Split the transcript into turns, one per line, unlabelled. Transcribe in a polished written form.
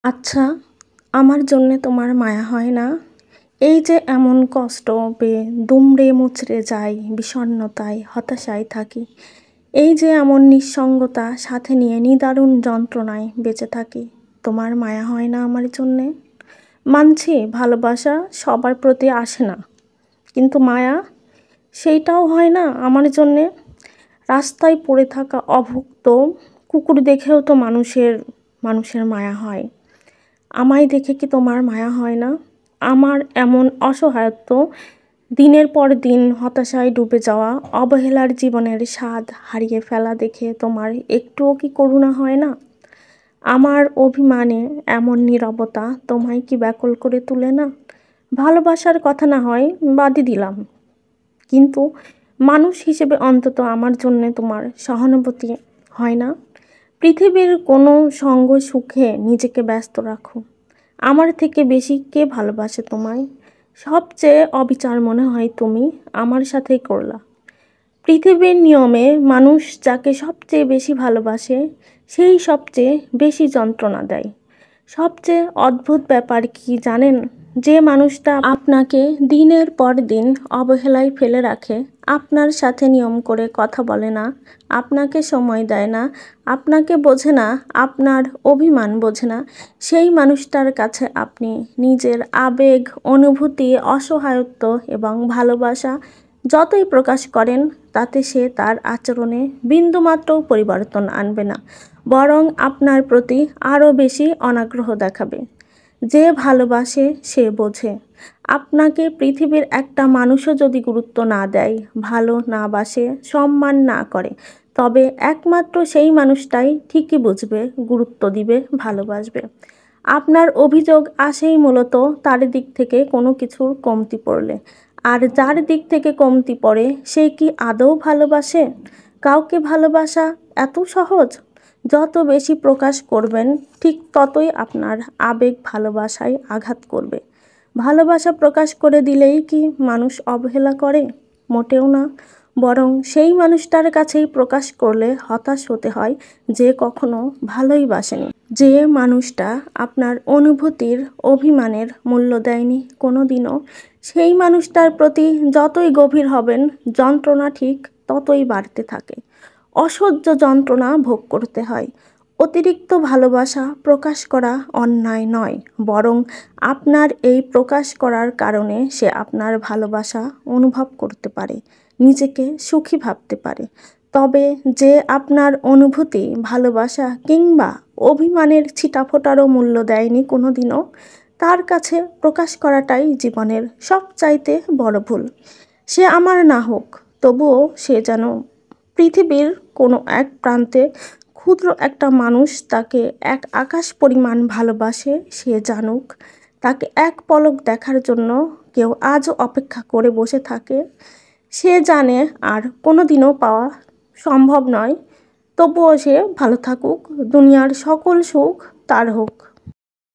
আচ্ছা, আমার জন্যে তোমার মায়া হয় না? এই যে এমন কষ্ট পেয়ে দুমড়ে মুচড়ে যাই, বিষণ্ণতায়, হতাশায় থাকি। এই যে এমন নিঃসঙ্গতা সাথে নিয়ে নিদারুণ যন্ত্রণায় বেঁচে থাকি। তোমার মায়া হয় না আমার জন্যে? মানছি ভালোবাসা সবার প্রতি আসে না, কিন্তু মায়া সেইটাও হয় না আমার জন্যে। রাস্তায় পড়ে থাকা অভুক্ত কুকুর দেখেও তো মানুষের মায়া হয়। আমায় দেখে কি তোমার মায়া হয় না? আমার এমন অসহায়ত্ব, দিনের পর দিন হতাশায় ডুবে যাওয়া, অবহেলার জীবনের স্বাদ হারিয়ে ফেলা দেখে তোমার একটুও কি করুণা হয় না? আমার অভিমানে এমন নীরবতা তোমায় কি ব্যাকুল করে তুলে না? ভালোবাসার কথা না হয় বাদই দিলাম, কিন্তু মানুষ হিসেবে অন্তত আমার জন্যে তোমার সহানুভূতি হয় না? পৃথিবীর কোনো সঙ্গ সুখে নিজেকে ব্যস্ত রাখো। আমার থেকে বেশি কে ভালোবাসে তোমায়? সবচেয়ে অবিচার মনে হয় তুমি আমার সাথেই করলা। পৃথিবীর নিয়মে মানুষ যাকে সবচেয়ে বেশি ভালোবাসে সেই সবচেয়ে বেশি যন্ত্রণা দেয়। সবচেয়ে অদ্ভুত ব্যাপার কি জানেন? যে মানুষটা আপনাকে দিনের পর দিন অবহেলায় ফেলে রাখে, আপনার সাথে নিয়ম করে কথা বলে না, আপনাকে সময় দেয় না, আপনাকে বোঝে না, আপনার অভিমান বোঝে না, সেই মানুষটার কাছে আপনি নিজের আবেগ, অনুভূতি, অসহায়ত্ব এবং ভালোবাসা যতই প্রকাশ করেন, তাতে সে তার আচরণে বিন্দুমাত্র পরিবর্তন আনবে না, বরং আপনার প্রতি আরও বেশি অনাগ্রহ দেখাবে। যে ভালোবাসে সে বোঝে। আপনাকে পৃথিবীর একটা মানুষও যদি গুরুত্ব না দেয়, ভালো না বাসে, সম্মান না করে, তবে একমাত্র সেই মানুষটাই ঠিকই বুঝবে, গুরুত্ব দিবে, ভালোবাসবে। আপনার অভিযোগ আসেই মূলত তার দিক থেকে কোনো কিছুর কমতি পড়লে। আর যার দিক থেকে কমতি পড়ে সে কি আদৌ ভালোবাসে? কাউকে ভালোবাসা এত সহজ? যত বেশি প্রকাশ করবেন ঠিক ততই আপনার আবেগ ভালোবাসায় আঘাত করবে। ভালোবাসা প্রকাশ করে দিলেই কি মানুষ অবহেলা করে? মোটেও না। বরং সেই মানুষটার কাছেই প্রকাশ করলে হতাশ হতে হয় যে কখনো ভালোই বাসেনি। যে মানুষটা আপনার অনুভূতির, অভিমানের মূল্য দেয়নি কোনো দিনও, সেই মানুষটার প্রতি যতই গভীর হবেন যন্ত্রণা ঠিক ততই বাড়তে থাকে। অসহ্য যন্ত্রণা ভোগ করতে হয়। অতিরিক্ত ভালোবাসা প্রকাশ করা অন্যায় নয়, বরং আপনার এই প্রকাশ করার কারণে সে আপনার ভালোবাসা অনুভব করতে পারে, নিজেকে সুখী ভাবতে পারে। তবে যে আপনার অনুভূতি, ভালোবাসা কিংবা অভিমানের ছিটাফোঁটারও মূল্য দেয়নি কোনো দিনও, তার কাছে প্রকাশ করাটাই জীবনের সবচাইতে বড় ভুল। সে আমার না হোক, তবুও সে যেন পৃথিবীর কোনো এক প্রান্তে ক্ষুদ্র একটা মানুষ তাকে এক আকাশ পরিমাণ ভালোবাসে, সে জানুক। তাকে এক পলক দেখার জন্য কেউ আজও অপেক্ষা করে বসে থাকে। সে জানে আর কোনো দিনও পাওয়া সম্ভব নয়, তবুও সে ভালো থাকুক, দুনিয়ার সকল সুখ তার হোক।